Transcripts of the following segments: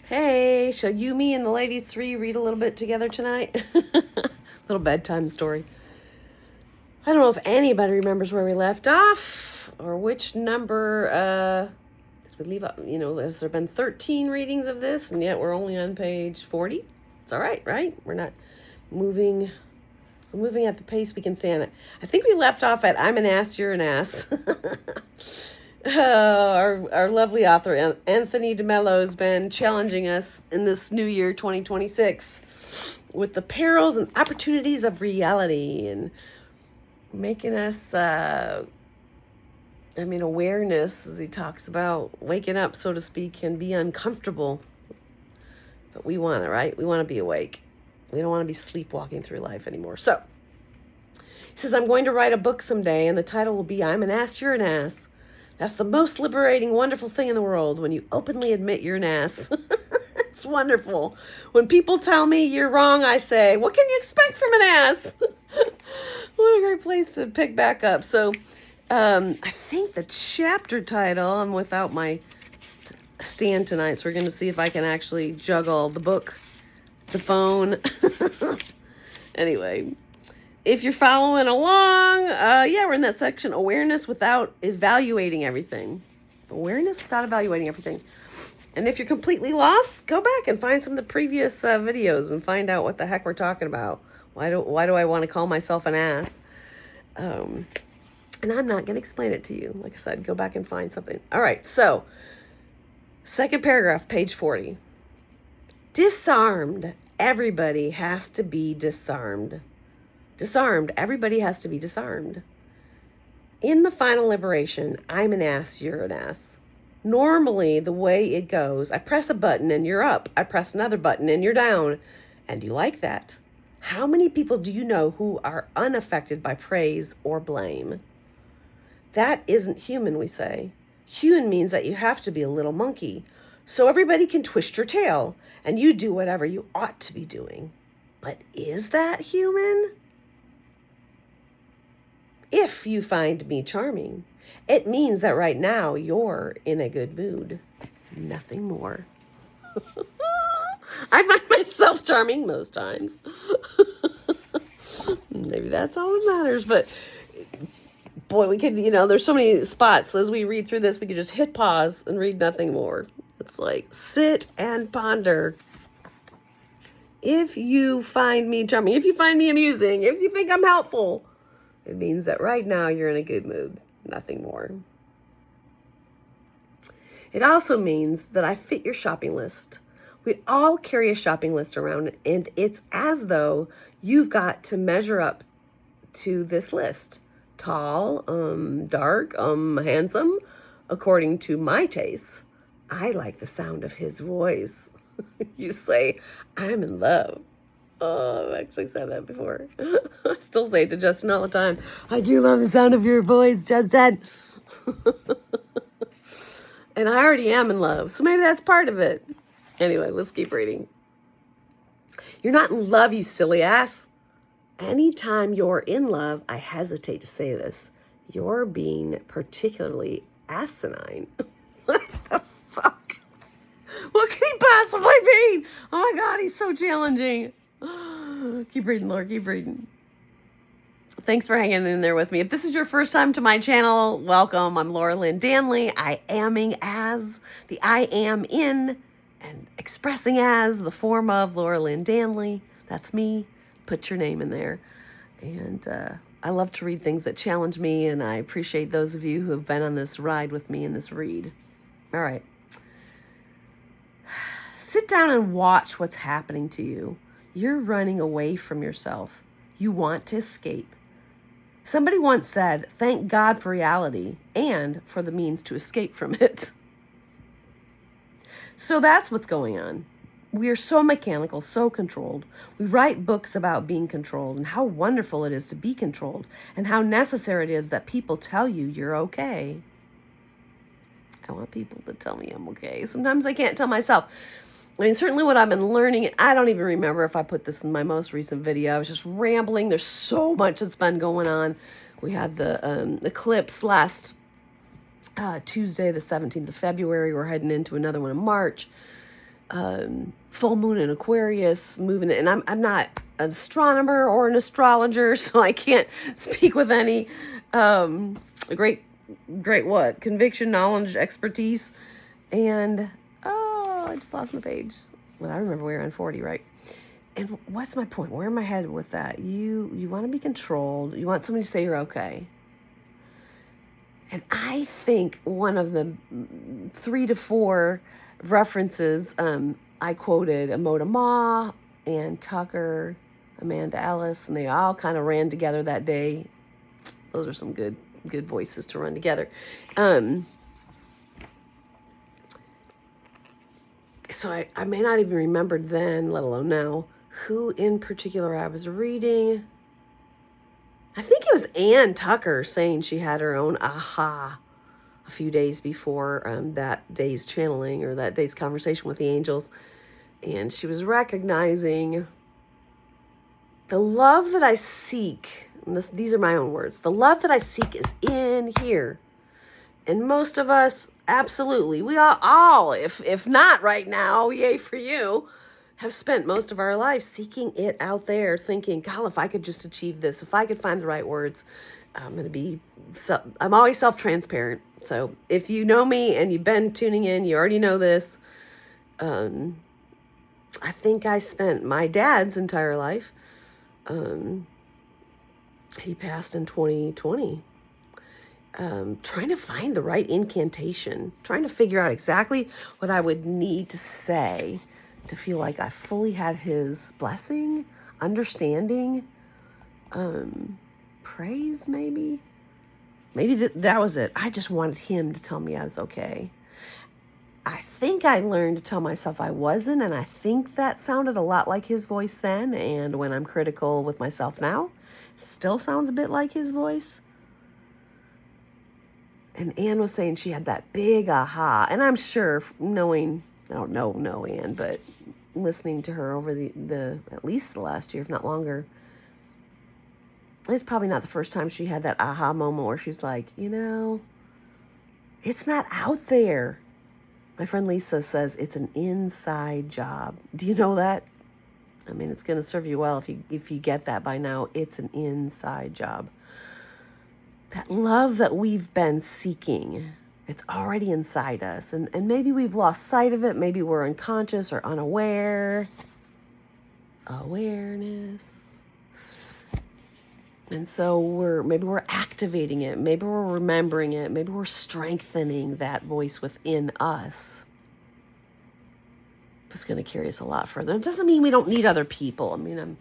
Hey, shall you, me, and the ladies three read a little bit together tonight? Little bedtime story. I don't know if anybody remembers where we left off or which number we leave up. Has there been 13 readings of this, and yet we're only on page 40? It's all right, right? We're not moving. We're moving at the pace we can stand it. I think we left off at "I'm an ass, you're an ass." Our lovely author, Anthony Mello, has been challenging us in this new year, 2026, with the perils and opportunities of reality and making us, awareness, as he talks about, waking up, so to speak, can be uncomfortable. But we want it, right? We want to be awake. We don't want to be sleepwalking through life anymore. So, he says, I'm going to write a book someday, and the title will be "I'm an ass, you're an ass." That's the most liberating, wonderful thing in the world, when you openly admit you're an ass. It's wonderful. When people tell me you're wrong, I say, what can you expect from an ass? What a great place to pick back up. So I think the chapter title, I'm without my stand tonight, so we're going to see if I can actually juggle the book, the phone. Anyway. If you're following along, we're in that section, awareness without evaluating everything. Awareness without evaluating everything. And if you're completely lost, go back and find some of the previous videos and find out what the heck we're talking about. Why do I want to call myself an ass? And I'm not going to explain it to you. Like I said, go back and find something. All right, so second paragraph, page 40. Disarmed. Everybody has to be disarmed. Disarmed. Everybody has to be disarmed. In the final liberation, I'm an ass, you're an ass. Normally, the way it goes, I press a button and you're up. I press another button and you're down. And you like that. How many people do you know who are unaffected by praise or blame? That isn't human, we say. Human means that you have to be a little monkey, so everybody can twist your tail and you do whatever you ought to be doing. But is that human? If you find me charming, it means that right now you're in a good mood. Nothing more. I find myself charming most times. Maybe that's all that matters. But boy, we could, there's so many spots. As we read through this, we could just hit pause and read nothing more. It's like, sit and ponder. If you find me charming, if you find me amusing, if you think I'm helpful, it means that right now you're in a good mood. Nothing more. It also means that I fit your shopping list. We all carry a shopping list around, and it's as though you've got to measure up to this list. Tall, dark, handsome, according to my taste. I like the sound of his voice. You say, I'm in love. Oh, I've actually said that before. I still say it to Justin all the time. I do love the sound of your voice, Justin. And I already am in love, so maybe that's part of it. Anyway, let's keep reading. You're not in love, you silly ass. Anytime you're in love, I hesitate to say this, you're being particularly asinine. What the fuck? What could he possibly mean? Oh my God, he's so challenging. Keep reading, Lord, keep reading. Thanks for hanging in there with me. If this is your first time to my channel, welcome. I'm Laura Lynn Danley. I amming as, the I am in, and expressing as the form of Laura Lynn Danley. That's me. Put your name in there. And I love to read things that challenge me, and I appreciate those of you who have been on this ride with me in this read. All right. Sit down and watch what's happening to you. You're running away from yourself. You want to escape. Somebody once said, thank God for reality and for the means to escape from it. So that's what's going on. We are so mechanical, so controlled. We write books about being controlled and how wonderful it is to be controlled and how necessary it is that people tell you you're okay. I want people to tell me I'm okay. Sometimes I can't tell myself. I mean, certainly what I've been learning, I don't even remember if I put this in my most recent video. I was just rambling. There's so much that's been going on. We had the eclipse last Tuesday, the 17th of February. We're heading into another one in March. full moon in Aquarius moving it. And I'm not an astronomer or an astrologer, so I can't speak with any great what? Conviction, knowledge, expertise. And, oh, I just lost my page. Well, I remember we were on 40, right? And what's my point? Where am I headed with that? You want to be controlled. You want somebody to say you're okay. And I think one of the 3 to 4 references, I quoted Amota Ma and Tucker, Amanda Ellis, and they all kind of ran together that day. Those are some good voices to run together. So I may not even remember then, let alone now, who in particular I was reading. I think it was Ann Tucker saying she had her own aha a few days before that day's channeling or that day's conversation with the angels. And she was recognizing the love that I seek. And these are my own words. The love that I seek is in here. And most of us, absolutely, we all if not right now, yay for you, have spent most of our life seeking it out there, thinking, God, if I could just achieve this, if I could find the right words, I'm always self-transparent. So if you know me and you've been tuning in, you already know this. I think I spent my dad's entire life. He passed in 2020. Trying to find the right incantation, trying to figure out exactly what I would need to say to feel like I fully had his blessing, understanding, praise maybe. Maybe that was it. I just wanted him to tell me I was okay. I think I learned to tell myself I wasn't, and I think that sounded a lot like his voice then, and when I'm critical with myself now, still sounds a bit like his voice. And Anne was saying she had that big aha. And I'm sure knowing, I don't know Anne, but listening to her over the at least the last year, if not longer, it's probably not the first time she had that aha moment where she's like, it's not out there. My friend Lisa says it's an inside job. Do you know that? I mean, it's going to serve you well if you get that by now. It's an inside job. That love that we've been seeking, it's already inside us. And maybe we've lost sight of it. Maybe we're unconscious or unaware. Awareness. And so maybe we're activating it. Maybe we're remembering it. Maybe we're strengthening that voice within us. It's going to carry us a lot further. It doesn't mean we don't need other people. I mean,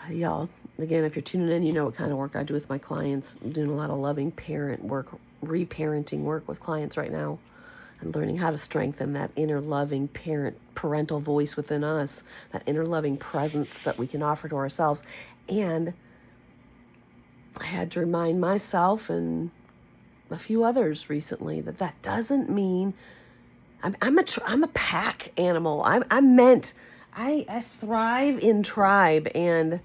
y'all, again, if you're tuning in, you know what kind of work I do with my clients. I'm doing a lot of loving parent work, reparenting work with clients right now, and learning how to strengthen that inner loving parental voice within us, that inner loving presence that we can offer to ourselves. And I had to remind myself and a few others recently that doesn't mean I'm a pack animal. I thrive in tribe, and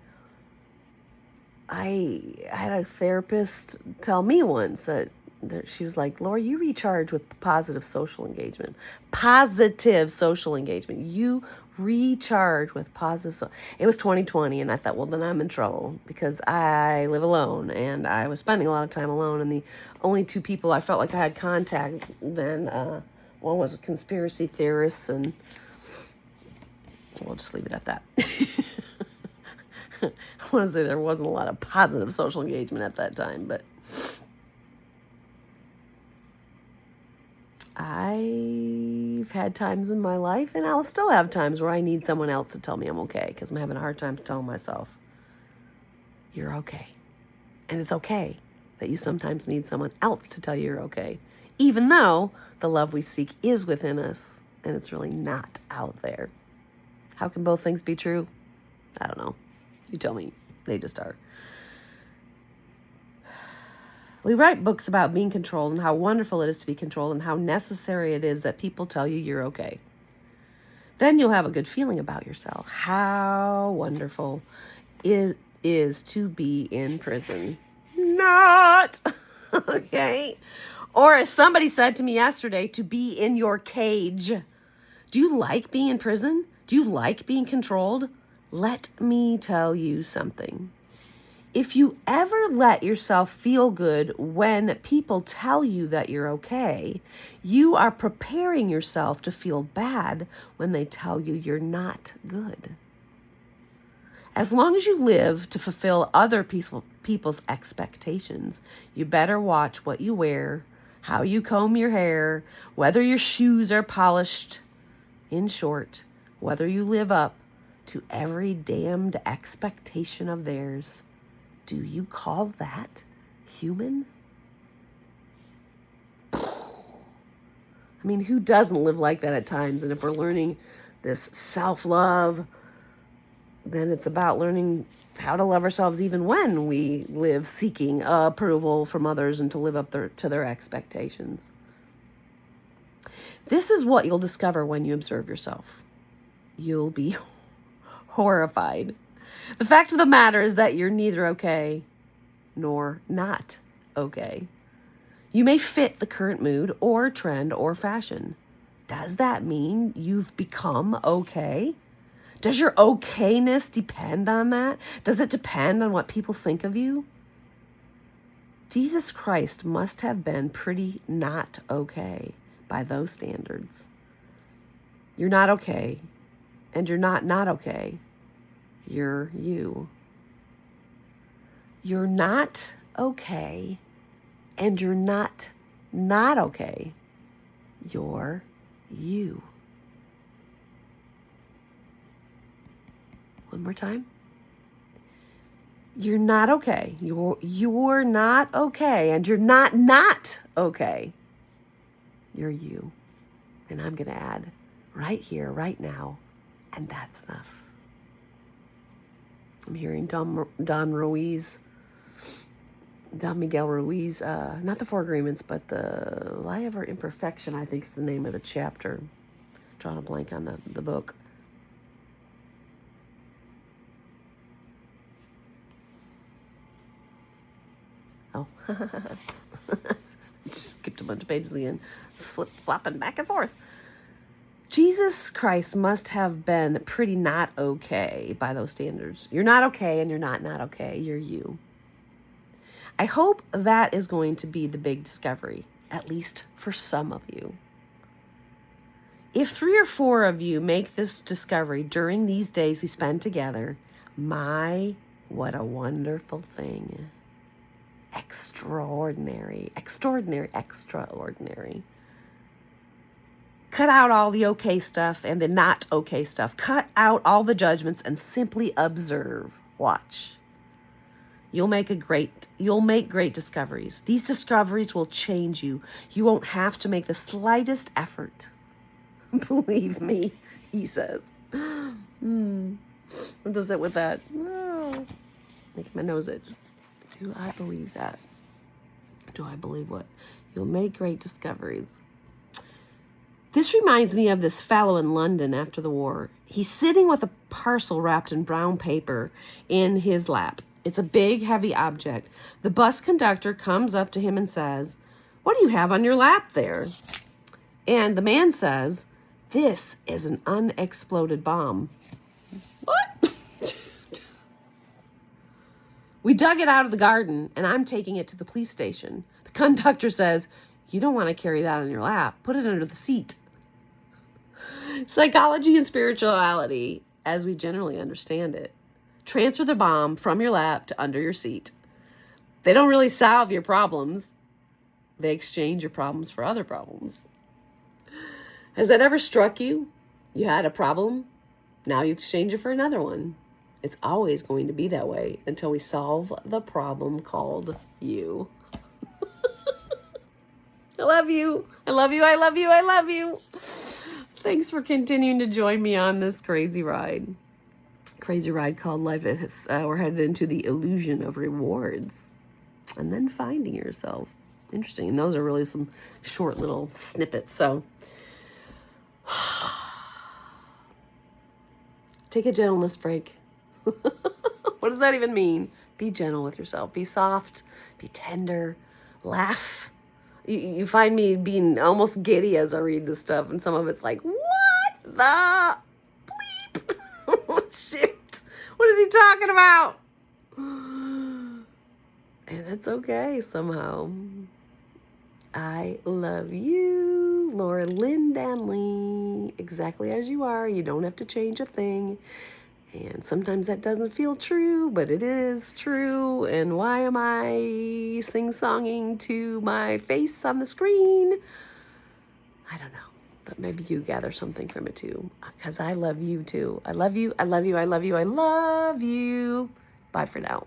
I had a therapist tell me once that she was like, Laura, you recharge with positive social engagement. Positive social engagement. You recharge with positive. It was 2020, and I thought, well, then I'm in trouble because I live alone, and I was spending a lot of time alone, and the only 2 people I felt like I had contact then, one was a conspiracy theorist, and we'll just leave it at that. I want to say there wasn't a lot of positive social engagement at that time, but I've had times in my life, and I'll still have times where I need someone else to tell me I'm okay, because I'm having a hard time telling myself, you're okay. And it's okay that you sometimes need someone else to tell you you're okay, even though the love we seek is within us, and it's really not out there. How can both things be true? I don't know. You tell me. They just are. We write books about being controlled and how wonderful it is to be controlled and how necessary it is that people tell you you're okay. Then you'll have a good feeling about yourself. How wonderful it is to be in prison. Not. Okay. Or as somebody said to me yesterday, to be in your cage. Do you like being in prison? Do you like being controlled? Let me tell you something. If you ever let yourself feel good when people tell you that you're okay, you are preparing yourself to feel bad when they tell you you're not good. As long as you live to fulfill other people's expectations, you better watch what you wear, how you comb your hair, whether your shoes are polished. In short, whether you live up to every damned expectation of theirs. Do you call that human? I mean, who doesn't live like that at times? And if we're learning this self-love, then it's about learning how to love ourselves even when we live seeking approval from others and to live up to their expectations. This is what you'll discover when you observe yourself. You'll be horrified. The fact of the matter is that you're neither okay nor not okay. You may fit the current mood or trend or fashion. Does that mean you've become okay? Does your okayness depend on that? Does it depend on what people think of you? Jesus Christ must have been pretty not okay by those standards. You're not okay, and you're not okay. You're you. You're not okay, and you're not okay. You're you. One more time. You're not okay. You're not okay, and you're not okay. You're you. And I'm going to add right here, right now, and that's enough. I'm hearing Don Miguel Ruiz, not the Four Agreements, but the Lie of Our Imperfection, I think is the name of the chapter. Drawing a blank on the book. Oh, just skipped a bunch of pages again, flip-flopping back and forth. Jesus Christ must have been pretty not okay by those standards. You're not okay, and you're not okay. You're you. I hope that is going to be the big discovery, at least for some of you. If 3 or 4 of you make this discovery during these days we spend together, what a wonderful thing. Extraordinary. Cut out all the okay stuff and the not okay stuff. Cut out all the judgments and simply observe. Watch. You'll make great discoveries. These discoveries will change you. You won't have to make the slightest effort. Believe me, he says. What does it with that? Oh, making my nose itch. Do I believe that? Do I believe what? You'll make great discoveries. This reminds me of this fellow in London after the war. He's sitting with a parcel wrapped in brown paper in his lap. It's a big, heavy object. The bus conductor comes up to him and says, "What do you have on your lap there?" And the man says, "This is an unexploded bomb." What? We dug it out of the garden, and I'm taking it to the police station. The conductor says, "You don't want to carry that on your lap. Put it under the seat." Psychology and spirituality, as we generally understand it, transfer the bomb from your lap to under your seat. They don't really solve your problems. They exchange your problems for other problems. Has that ever struck you? You had a problem, now you exchange it for another one. It's always going to be that way until we solve the problem called you. I love you. I love you. I love you. I love you. Thanks for continuing to join me on this crazy ride. Crazy ride called life. We're headed into the illusion of rewards and then finding yourself. Interesting. And those are really some short little snippets. So take a gentleness break. What does that even mean? Be gentle with yourself. Be soft. Be tender. Laugh. You find me being almost giddy as I read this stuff, and some of it's like, what? the bleep. Oh, shoot. What is he talking about? And that's okay somehow. I love you, Laura Lynn Danley, exactly as you are. You don't have to change a thing. And sometimes that doesn't feel true, but it is true. And why am I sing-songing to my face on the screen? I don't know. But maybe you gather something from it too. Because I love you too. I love you. I love you. I love you. I love you. Bye for now.